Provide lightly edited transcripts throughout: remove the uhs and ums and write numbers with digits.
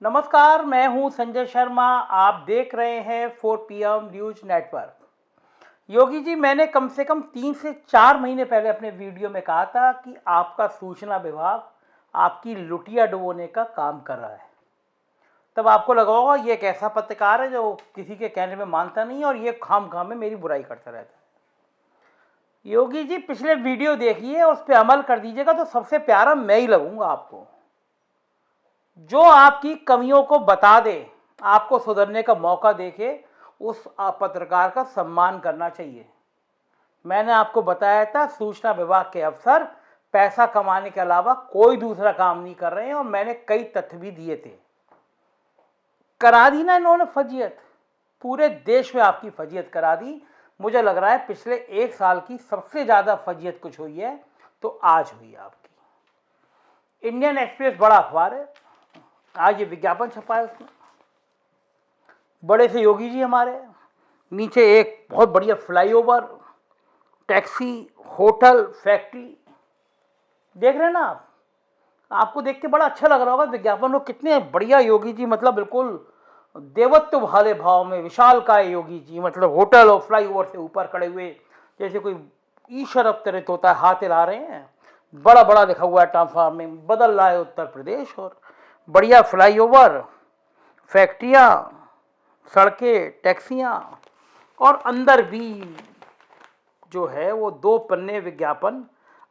नमस्कार, मैं हूं संजय शर्मा। आप देख रहे हैं 4 PM news network. Yogi ji, मैंने कम से कम 3 से 4 महीने पहले अपने वीडियो में कहा था कि आपका सूचना विभाग आपकी लुटिया डुबोने का काम कर रहा है। तब आपको लगा होगा ये एक ऐसा पत्रकार है जो किसी के कहने में मानता नहीं और ये खाम में मेरी बुराई करता रहता है। योगी जी, पिछले वीडियो देखिए, उस पर अमल कर दीजिएगा तो सबसे प्यारा मैं ही लगूंगा आपको। जो आपकी कमियों को बता दे, आपको सुधरने का मौका देके, उस पत्रकार का सम्मान करना चाहिए। मैंने आपको बताया था सूचना विभाग के अफसर पैसा कमाने के अलावा कोई दूसरा काम नहीं कर रहे हैं और मैंने कई तथ्य भी दिए थे। करा दी ना इन्होंने फजीयत, पूरे देश में आपकी फजीयत करा दी। मुझे लग रहा है पिछले 1 साल की सबसे ज्यादा फजीयत कुछ हुई है तो आज हुई आपकी। इंडियन एक्सप्रेस बड़ा अखबार है, आज ये विज्ञापन छपा है, उसमें बड़े से योगी जी हमारे, नीचे एक बहुत बढ़िया फ्लाईओवर, टैक्सी, होटल, फैक्ट्री देख रहे हैं ना आप। आपको देख के बड़ा अच्छा लग रहा होगा विज्ञापन में, कितने बढ़िया योगी जी, मतलब बिल्कुल देवत्व वाले भाव में विशालकाय योगी जी, मतलब होटल और फ्लाईओवर से ऊपर खड़े हुए जैसे कोई ईश्वर अवतरित होता है, हाथ हिला रहे हैं। बड़ा बड़ा लिखा हुआ है ट्रांसफार्म में, बदल रहा है उत्तर प्रदेश, और बढ़िया फ्लाईओवर, फैक्ट्रियाँ, सड़कें, टैक्सियाँ, और अंदर भी जो है वो 2 पन्ने विज्ञापन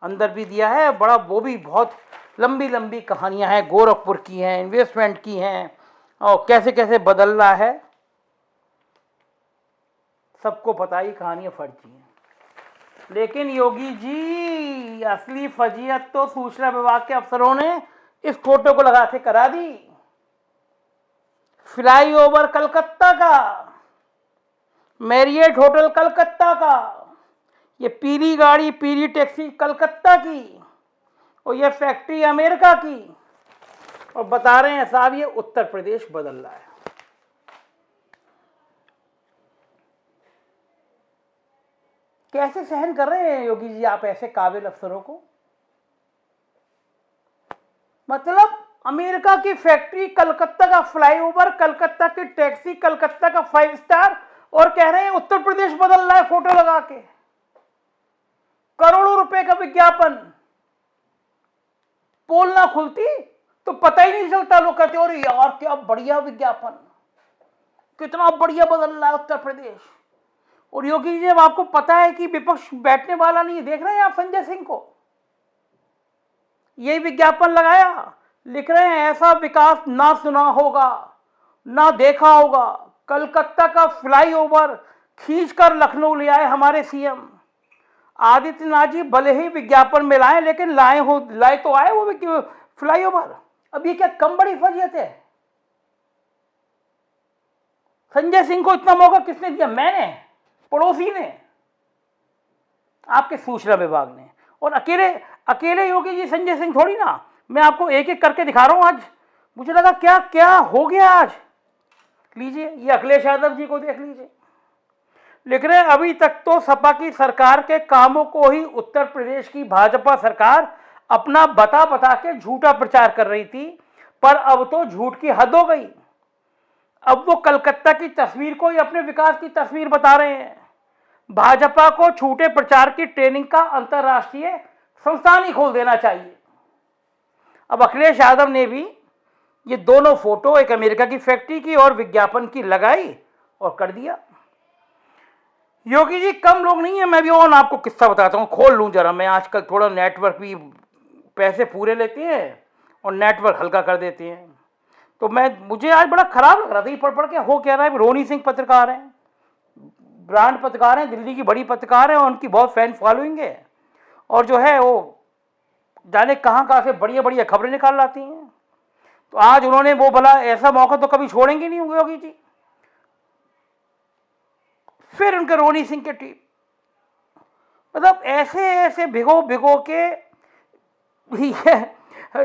अंदर भी दिया है बड़ा। वो भी बहुत लंबी लंबी कहानियाँ हैं, गोरखपुर की हैं, इन्वेस्टमेंट की हैं, और कैसे कैसे बदल रहा है। सबको पता ही कहानियाँ फर्जी हैं, लेकिन योगी जी असली फजीयत तो सूचना विभाग के अफसरों ने इस फोटो को लगा के करा दी। फ्लाईओवर कलकत्ता का, मैरियट होटल कलकत्ता का, ये पीली गाड़ी, पीली टैक्सी कलकत्ता की, और ये फैक्ट्री अमेरिका की, और बता रहे हैं साहब ये उत्तर प्रदेश बदल रहा है। कैसे सहन कर रहे हैं योगी जी आप ऐसे काबिल अफसरों को? मतलब अमेरिका की फैक्ट्री, कलकत्ता का फ्लाईओवर, कलकत्ता की टैक्सी, कलकत्ता का 5 स्टार, और कह रहे हैं उत्तर प्रदेश बदल रहा है फोटो लगा के। करोड़ों रुपए का विज्ञापन, पोल ना खुलती तो पता ही नहीं चलता, लोग कहते और यार क्या बढ़िया विज्ञापन, कितना बढ़िया बदल रहा है उत्तर प्रदेश। और योगी जी, जब आपको पता है कि विपक्ष बैठने वाला नहीं, देख रहे हैं आप संजय सिंह को, यही विज्ञापन लगाया, लिख रहे हैं ऐसा विकास ना सुना होगा ना देखा होगा, कलकत्ता का फ्लाईओवर खींचकर लखनऊ ले आए हमारे सीएम आदित्यनाथ जी। भले ही विज्ञापन में लाए, लेकिन लाए तो आए वो फ्लाईओवर। अब ये क्या कम बड़ी फजीयत है? संजय सिंह को इतना मौका किसने दिया? मैंने, पड़ोसी ने, आपके सूचना विभाग ने। और अकेले अकेले योगी जी संजय सिंह थोड़ी ना, मैं आपको एक एक करके दिखा रहा हूं। आज मुझे लगा क्या क्या हो गया आज। लीजिए, ये अखिलेश यादव जी को देख लीजिए, लिख रहे हैं अभी तक तो सपा की सरकार के कामों को ही उत्तर प्रदेश की भाजपा सरकार अपना बता बता के झूठा प्रचार कर रही थी, पर अब तो झूठ की हद हो गई। अब वो कलकत्ता की तस्वीर को ही अपने विकास की तस्वीर बता रहे हैं। भाजपा को झूठे प्रचार की ट्रेनिंग का अंतर्राष्ट्रीय संस्थान ही खोल देना चाहिए। अब अखिलेश यादव ने भी ये दोनों फोटो, एक अमेरिका की फैक्ट्री की और विज्ञापन की, लगाई और कर दिया। योगी जी कम लोग नहीं है, मैं भी और आपको किस्सा बताता हूँ, खोल लूँ जरा मैं। आजकल थोड़ा नेटवर्क भी पैसे पूरे लेते हैं और नेटवर्क हल्का कर देते हैं, तो मुझे आज बड़ा खराब लग रहा था ये पढ़ के। हो क्या रहा है, रोनी सिंह पत्रकार हैं, ब्रांड पत्रकार हैं, दिल्ली की बड़ी पत्रकार हैं, और उनकी बहुत फैन फॉलोइंग है, और जो है वो जाने कहाँ से बढ़िया बढ़िया खबरें निकाल लाती हैं। तो आज उन्होंने वो भला ऐसा मौका तो कभी छोड़ेंगे नहीं योगी जी। फिर उनके रोनी सिंह के टीम, मतलब ऐसे ऐसे भिगो भिगो के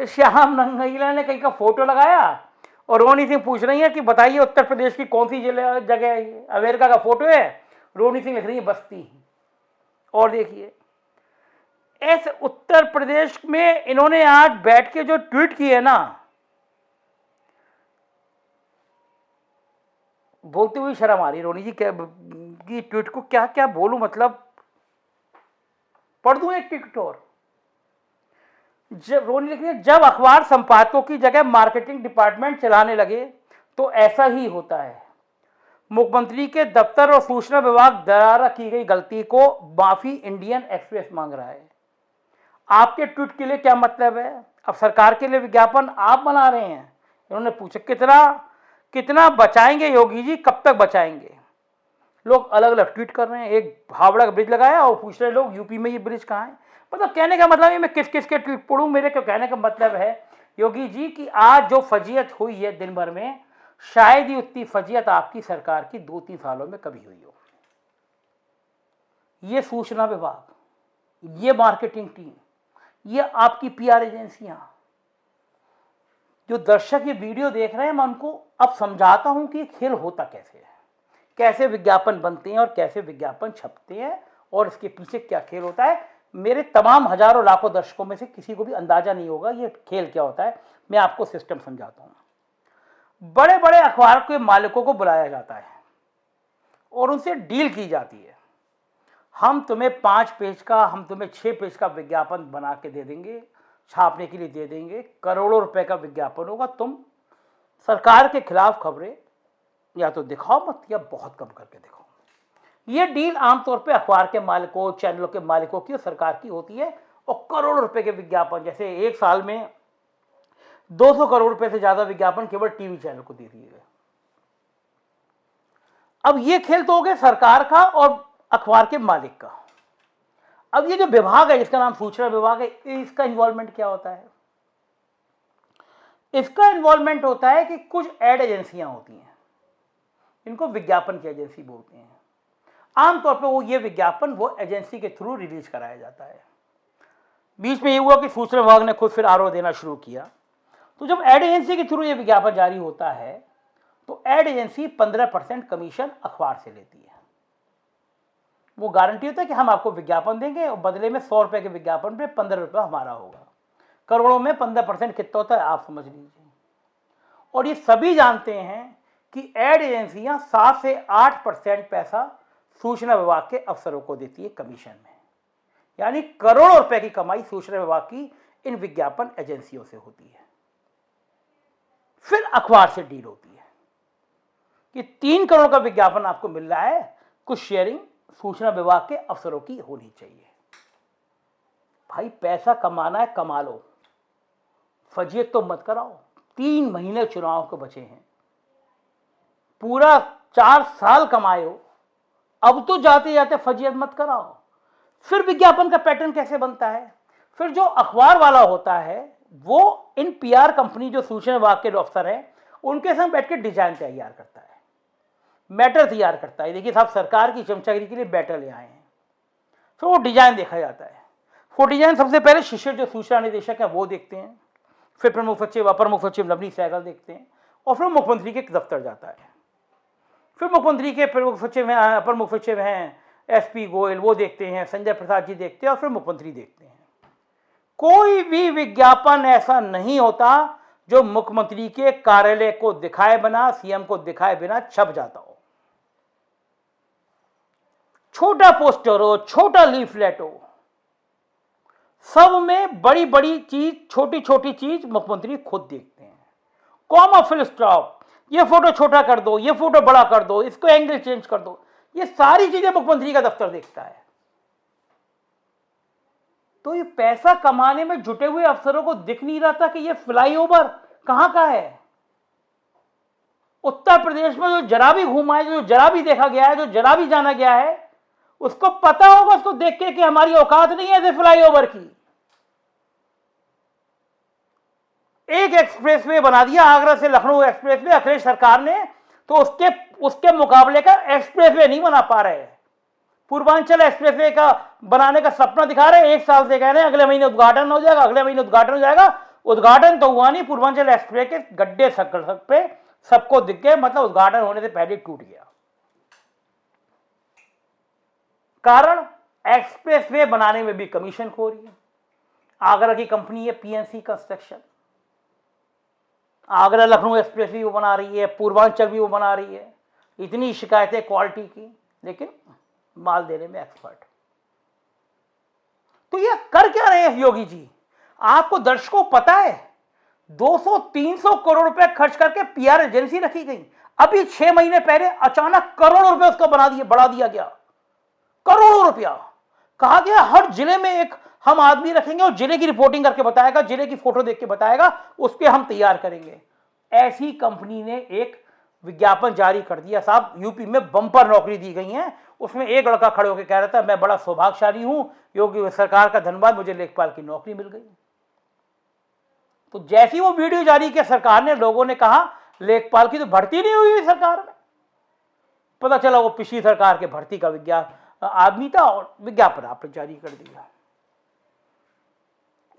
श्याम रंगीला ने कहीं का फोटो लगाया और रोनी सिंह पूछ रही है कि बताइए उत्तर प्रदेश की कौन सी जगह है ये? अमेरिका का फोटो है, रोनी सिंह लिख रही है बस्ती। और देखिए ऐसे उत्तर प्रदेश में इन्होंने आज बैठ के जो ट्वीट किए ना, बोलते हुए शर्म आ रही है रोनी जी की ट्वीट को क्या क्या बोलूं, मतलब पढ़ दूं एक ट्वीट और। जब रोनी लिख रही है, जब अखबार संपादकों की जगह मार्केटिंग डिपार्टमेंट चलाने लगे तो ऐसा ही होता है। मुख्यमंत्री के दफ्तर और सूचना विभाग द्वारा की गई गलती को माफी इंडियन एक्सप्रेस मांग रहा है। आपके ट्वीट के लिए क्या मतलब है? अब सरकार के लिए विज्ञापन आप बना रहे हैं। इन्होंने पूछा कितना कितना बचाएंगे योगी जी, कब तक बचाएंगे? लोग अलग अलग ट्वीट कर रहे हैं। एक हावड़ा का ब्रिज लगाया और पूछ रहे लोग यूपी में ये ब्रिज कहाँ है। मतलब कहने का मतलब है, मैं किस किस के ट्वीट पढ़ूं? मेरे को कहने का मतलब है योगी जी कि आज जो फजीयत हुई है दिन भर में, शायद ही उतनी फजीयत आपकी सरकार की 2-3 सालों में कभी हुई हो। ये सूचना विभाग, ये मार्केटिंग टीम, ये आपकी पीआर एजेंसियां, जो दर्शक ये वीडियो देख रहे हैं, मैं उनको अब समझाता हूं कि खेल होता कैसे है, कैसे विज्ञापन बनते हैं और कैसे विज्ञापन छपते हैं और इसके पीछे क्या खेल होता है। मेरे तमाम हजारों लाखों दर्शकों में से किसी को भी अंदाजा नहीं होगा ये खेल क्या होता है। मैं आपको सिस्टम समझाता हूं। बड़े बड़े अखबार के मालिकों को बुलाया जाता है और उनसे डील की जाती है। हम तुम्हें 5 पेज का, हम तुम्हें 6 पेज का विज्ञापन बना के दे देंगे, छापने के लिए दे देंगे, करोड़ों रुपए का विज्ञापन होगा, तुम सरकार के खिलाफ खबरें या तो दिखाओ मत या बहुत कम करके दिखाओ। ये डील आमतौर पे अखबार के मालिकों, चैनलों के मालिकों की और सरकार की होती है। और करोड़ों रुपए के विज्ञापन, जैसे एक साल में 200 करोड़ रुपए से ज्यादा विज्ञापन केवल टीवी चैनल को दे दिए गए। अब ये खेल तो हो गया सरकार का और अखबार के मालिक का। अब ये जो विभाग है जिसका नाम सूचना विभाग है, इसका इन्वॉल्वमेंट क्या होता है? इसका इन्वॉल्वमेंट होता है कि कुछ एड एजेंसियां होती हैं, इनको विज्ञापन की एजेंसी बोलते हैं। आमतौर पर वो ये विज्ञापन वो एजेंसी के थ्रू रिलीज कराया जाता है। बीच में ये हुआ कि सूचना विभाग ने खुद फिर आरओ देना शुरू किया। तो जब एड एजेंसी के थ्रू ये विज्ञापन जारी होता है तो एड एजेंसी 15% कमीशन अखबार से लेती है। वो गारंटी होता है कि हम आपको विज्ञापन देंगे और बदले में 100 रुपए के विज्ञापन पे 15 रुपये हमारा होगा। करोड़ों में 15% कितना होता है आप समझ लीजिए। और ये सभी जानते हैं कि एड एजेंसियां 7 से 8% पैसा सूचना विभाग के अफसरों को देती है कमीशन में। यानी करोड़ों रुपए की कमाई सूचना विभाग की इन विज्ञापन एजेंसियों से होती है। फिर अखबार से डील होती है कि 3 करोड़ का विज्ञापन आपको मिल रहा है, कुछ शेयरिंग सूचना विभाग के अफसरों की होनी चाहिए। भाई पैसा कमाना है, कमा लो, फजीयत तो मत कराओ। 3 महीने चुनाव के बचे हैं, पूरा 4 साल कमाए हो, अब तो जाते जाते फजीयत मत कराओ। फिर विज्ञापन का पैटर्न कैसे बनता है? फिर जो अखबार वाला होता है वो इन पीआर कंपनी जो सूचना विभाग के अफसर हैं उनके संग बैठ के डिजाइन तैयार करता है, मैटर तैयार करता है। देखिए साहब, सरकार की चमचागिरी के लिए बैटर ले आए हैं। फिर वो डिजाइन देखा जाता है। वो डिजाइन सबसे पहले शिष्य जो सूचना निदेशक है वो देखते हैं, फिर प्रमुख सचिव, अपर मुख्य सचिव नवनीत सहगल देखते हैं, और फिर मुख्यमंत्री के दफ्तर जाता है। फिर मुख्यमंत्री के प्रमुख सचिव हैं, अपर मुख्य सचिव हैं एसपी गोयल, वो देखते हैं, संजय प्रसाद जी देखते हैं, और फिर मुख्यमंत्री देखते हैं। कोई भी विज्ञापन ऐसा नहीं होता जो मुख्यमंत्री के कार्यालय को दिखाए बिना, सीएम को दिखाए बिना छप जाता हो। छोटा पोस्टर हो, छोटा लीफलेट हो, सब में बड़ी बड़ी चीज, छोटी छोटी चीज मुख्यमंत्री खुद देखते हैं। कॉमा, फुल स्टॉप, ये फोटो छोटा कर दो, ये फोटो बड़ा कर दो, इसको एंगल चेंज कर दो, ये सारी चीजें मुख्यमंत्री का दफ्तर देखता है। तो ये पैसा कमाने में जुटे हुए अफसरों को दिख नहीं रहा था कि ये फ्लाईओवर कहां का है। उत्तर प्रदेश में जो जरा भी घूमा है, जो जरा भी देखा गया है, जो जरा भी जाना गया है, उसको पता होगा, उसको देख के कि हमारी औकात नहीं है ऐसे फ्लाईओवर की। एक एक्सप्रेसवे बना दिया आगरा से लखनऊ एक्सप्रेसवे अखिलेश सरकार ने, तो उसके मुकाबले का एक्सप्रेसवे नहीं बना पा रहे। पूर्वांचल एक्सप्रेसवे का बनाने का सपना दिखा रहे हैं, 1 साल से कह रहे हैं अगले महीने उद्घाटन हो जाएगा, अगले महीने उद्घाटन हो जाएगा। उद्घाटन तो हुआ नहीं, पूर्वांचल एक्सप्रेस के गड्ढे सड़क पे सबको दिख गए, मतलब उद्घाटन होने से पहले टूट गया। कारण एक्सप्रेसवे बनाने में भी कमीशन खो रही है। आगरा की कंपनी है PNC construction, Agra Lucknow express भी वो बना रही है, पूर्वांचल भी वो बना रही है, इतनी शिकायतें क्वालिटी की, लेकिन माल देने में एक्सपर्ट। तो ये कर क्या रहे हैं योगी जी? आपको दर्शकों पता है 200-300 करोड़ रुपए खर्च करके पीआर एजेंसी रखी गई। अभी 6 महीने पहले अचानक करोड़ों रुपए उसको बढ़ा दिया गया। करोड़ों रुपया। कहा गया हर जिले में एक हम आदमी रखेंगे और जिले की रिपोर्टिंग करके बताएगा, जिले की फोटो देख के बताएगा, उसके हम तैयार करेंगे। ऐसी कंपनी ने एक विज्ञापन जारी कर दिया साहब, यूपी में बम्पर नौकरी दी गई है। उसमें एक लड़का खड़े होकर कह रहा था मैं बड़ा सौभाग्यशाली हूं, योगी सरकार का धन्यवाद, मुझे लेखपाल की नौकरी मिल गई। तो जैसी वो वीडियो जारी किया सरकार ने, लोगों ने कहा लेखपाल की तो भर्ती नहीं हुई सरकार में। पता चला वो पिछली सरकार के भर्ती का आदमी था और विज्ञापन आपने जारी कर दिया।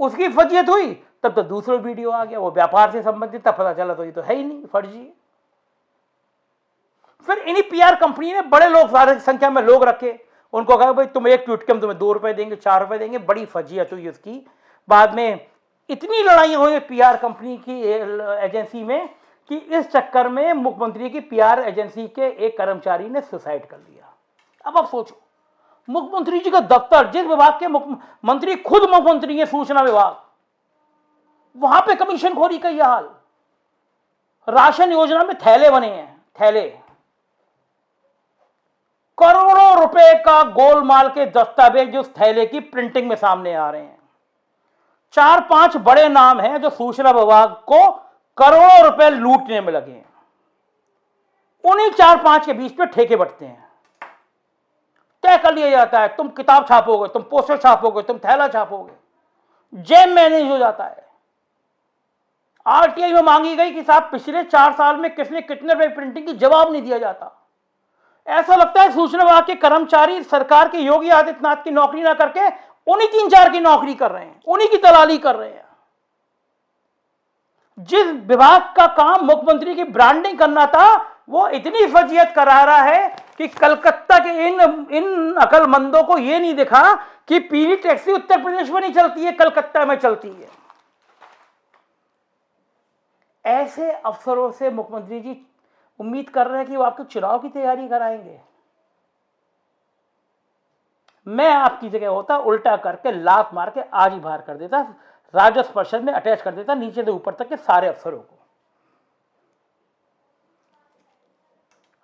उसकी फजीयत हुई तब तो दूसरा वीडियो आ गया, वो व्यापार से संबंधित था, पता चला तो ये तो है ही नहीं, फर्जी। फिर इन्हीं पीआर कंपनी ने बड़े लोग, सारे संख्या में लोग रखे, उनको कहा भाई तुम एक ट्वीट के हम तुम्हें 2 रुपए देंगे, 4 रुपए देंगे। बड़ी फजीयत हुई उसकी। बाद में इतनी लड़ाई हुई पीआर कंपनी की एजेंसी में कि इस चक्कर में मुख्यमंत्री की पीआर एजेंसी के एक कर्मचारी ने सुसाइड कर लिया। अब आप सोचो, मुख्यमंत्री जी का दफ्तर, जिस विभाग के मंत्री खुद मुख्यमंत्री है, सूचना विभाग, वहां पे कमीशनखोरी का यह हाल। राशन योजना में थैले बने हैं, थैले, करोड़ों रुपए का गोलमाल के दस्तावेज उस थैले की प्रिंटिंग में सामने आ रहे हैं। 4-5 बड़े नाम हैं जो सूचना विभाग को करोड़ों रुपए लूटने में लगे हैं। उन्हीं 4-5 के बीच पे ठेके बंटते हैं। तय कर लिया जाता है तुम किताब छापोगे, तुम पोस्टर छापोगे, तुम थैला छापोगे, जेब मैनेज हो जाता है। आरटीआई में मांगी गई कि साहब पिछले 4 साल में किसने कितने रुपए प्रिंटिंग की, जवाब नहीं दिया जाता। ऐसा लगता है सूचना विभाग के कर्मचारी सरकार के योगी आदित्यनाथ की नौकरी ना करके उन्हीं 3-4 की नौकरी कर रहे हैं, उन्हीं की दलाली कर रहे हैं। जिस विभाग का काम मुख्यमंत्री की ब्रांडिंग करना था, वो इतनी फजीयत करा रहा है कि कलकत्ता के इन अकलमंदों को यह नहीं दिखा कि पीली टैक्सी उत्तर प्रदेश में नहीं चलती है, कलकत्ता में चलती है। ऐसे अफसरों से मुख्यमंत्री जी उम्मीद कर रहे हैं कि वो आपको चुनाव की तैयारी कराएंगे। मैं आपकी जगह होता उल्टा करके लात मार के आज ही बाहर कर देता, राजस्व परिषद में अटैच कर देता नीचे से ऊपर तक के सारे अफसरों को।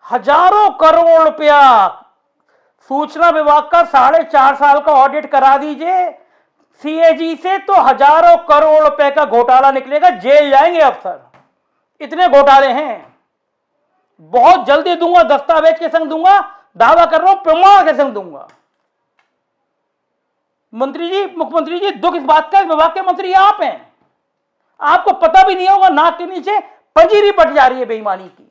हजारों करोड़ रुपया सूचना विभाग का 4.5 साल का ऑडिट करा दीजिए सीएजी से, तो हजारों करोड़ रुपए का घोटाला निकलेगा, जेल जाएंगे अफसर। इतने घोटाले हैं। बहुत जल्दी दूंगा, दस्तावेज के संग दूंगा, दावा कर रहा हूं प्रमाण के संग दूंगा। मंत्री जी, मुख्यमंत्री जी, दुख इस बात का, विभाग के मंत्री आप हैं, आपको पता भी नहीं होगा, नाक के नीचे पंजीरी बट जा रही है बेईमानी की।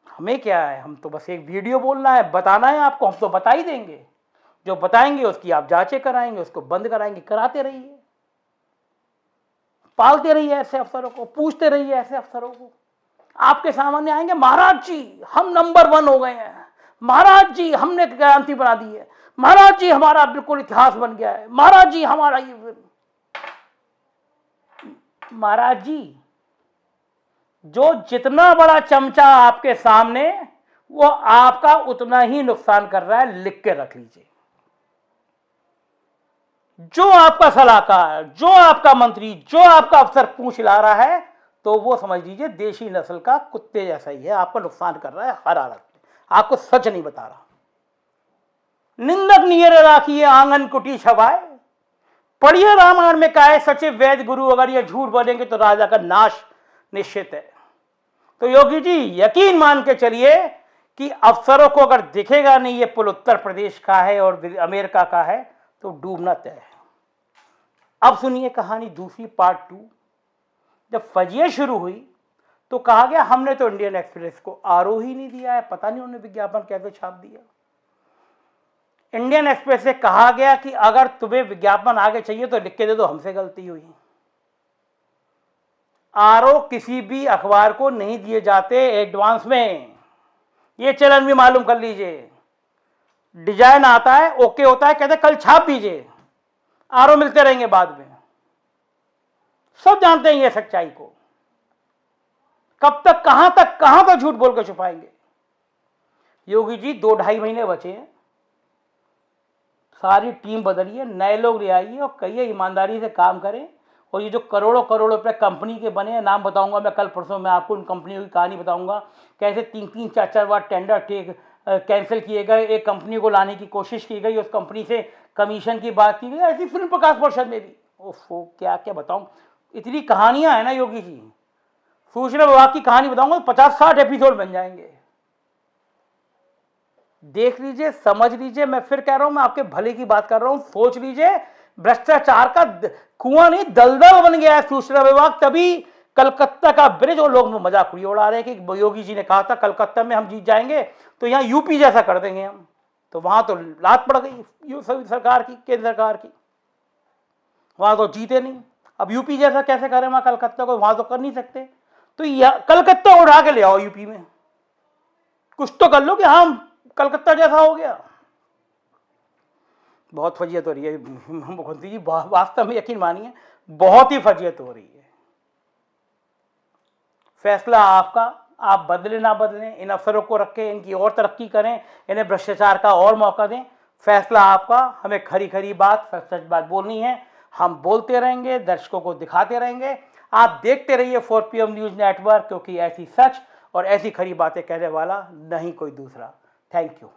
हमें क्या है, हम तो बस एक वीडियो बोलना है, बताना है आपको, हम तो बता ही देंगे। जो बताएंगे उसकी आप जांचें कराएंगे, उसको बंद कराएंगे। कराते रहिए, पालते रहिए ऐसे अफसरों को, पूछते रहिए ऐसे अफसरों को। आपके सामने आएंगे, महाराज जी हम नंबर 1 हो गए हैं, महाराज जी हमने क्रांति बना दी है, महाराज जी हमारा बिल्कुल इतिहास बन गया है, महाराज जी हमारा ये। महाराज जी, जो जितना बड़ा चमचा आपके सामने, वो आपका उतना ही नुकसान कर रहा है, लिख के रख लीजिए। जो आपका सलाहकार, जो आपका मंत्री, जो आपका अफसर पूछ ला रहा है, तो वो समझ लीजिए देशी नस्ल का कुत्ते जैसा ही है, आपका नुकसान कर रहा है हर हालत में, आपको सच नहीं बता रहा। निंदक नियर राखिए आंगन कुटी छवाए, पढ़िए रामायण में कहा है सचिव वैद्य गुरु, अगर ये झूठ बोलेंगे तो राजा का नाश निश्चित है। तो योगी जी यकीन मान के चलिए कि अफसरों को अगर दिखेगा नहीं ये पुल उत्तर प्रदेश का है और अमेरिका का है, तो डूबना तय है। अब सुनिए कहानी दूसरी, पार्ट 2। जब फजियत शुरू हुई तो कहा गया हमने तो इंडियन एक्सप्रेस को आरोह ही नहीं दिया है, पता नहीं उन्होंने विज्ञापन कैसे छाप दिया। इंडियन एक्सप्रेस से कहा गया कि अगर तुम्हें विज्ञापन आगे चाहिए तो लिख के दे दो, हमसे गलती हुई। आरोह किसी भी अखबार को नहीं दिए जाते एडवांस में, ये चलन भी मालूम कर लीजिए। डिजाइन आता है, ओके होता है, कहते कल छाप दीजिए, आरोह मिलते रहेंगे बाद में। सब जानते हैं ये सच्चाई को। कब तक, कहां तक झूठ बोल कर छुपाएंगे? योगी जी 2-2.5 महीने बचे हैं, सारी टीम बदलिए, नए लोग ले आइए और कहिए ईमानदारी से काम करें। और ये जो करोड़ों करोड़ रुपए कंपनी के बने हैं, नाम बताऊंगा मैं कल परसों में आपको, उन कंपनियों की कहानी बताऊंगा, कैसे 3-3, 4-4 बार टेंडर कैंसिल किए गए, एक कंपनी को लाने की कोशिश की गई, उस कंपनी से कमीशन की बात की गई। ऐसी फिल्म प्रकाश परिषद में भी, ओफो क्या क्या बताऊं, इतनी कहानियां हैं ना योगी जी। सूचना विभाग की कहानी बताऊंगा तो 50-60 एपिसोड बन जाएंगे। देख लीजिए, समझ लीजिए, मैं फिर कह रहा हूं, मैं आपके भले की बात कर रहा हूं, सोच लीजिए। भ्रष्टाचार का कुआं नहीं, दलदल बन गया है सूचना विभाग। तभी कलकत्ता का ब्रिज, और लोग मजाक उड़ा रहे हैं कि योगी जी ने कहा था कलकत्ता में हम जीत जाएंगे तो यहां यूपी जैसा कर देंगे हम, तो वहां तो लात पड़ गई सरकार की, केंद्र सरकार की, वहां तो जीते नहीं। अब यूपी जैसा कैसे करें वहां कलकत्ता को, वहां तो कर नहीं सकते। तो कलकत्ता उड़ा के ले आओ यूपी में, कुछ तो कर लो कि हाँ कलकत्ता जैसा हो गया। बहुत फजीयत हो रही है मुख्यमंत्री जी, वास्तव में यकीन मानिए बहुत ही फजीयत हो रही है। फैसला आपका, आप बदले ना बदलें, इन अफसरों को रखें, इनकी और तरक्की करें, इन्हें भ्रष्टाचार का और मौका दें, फैसला आपका। हमें खरी खरी बात, सच सच बात बोलनी है, हम बोलते रहेंगे, दर्शकों को दिखाते रहेंगे। आप देखते रहिए 4PM न्यूज़ नेटवर्क, क्योंकि ऐसी सच और ऐसी खरी बातें कहने वाला नहीं कोई दूसरा। Thank you.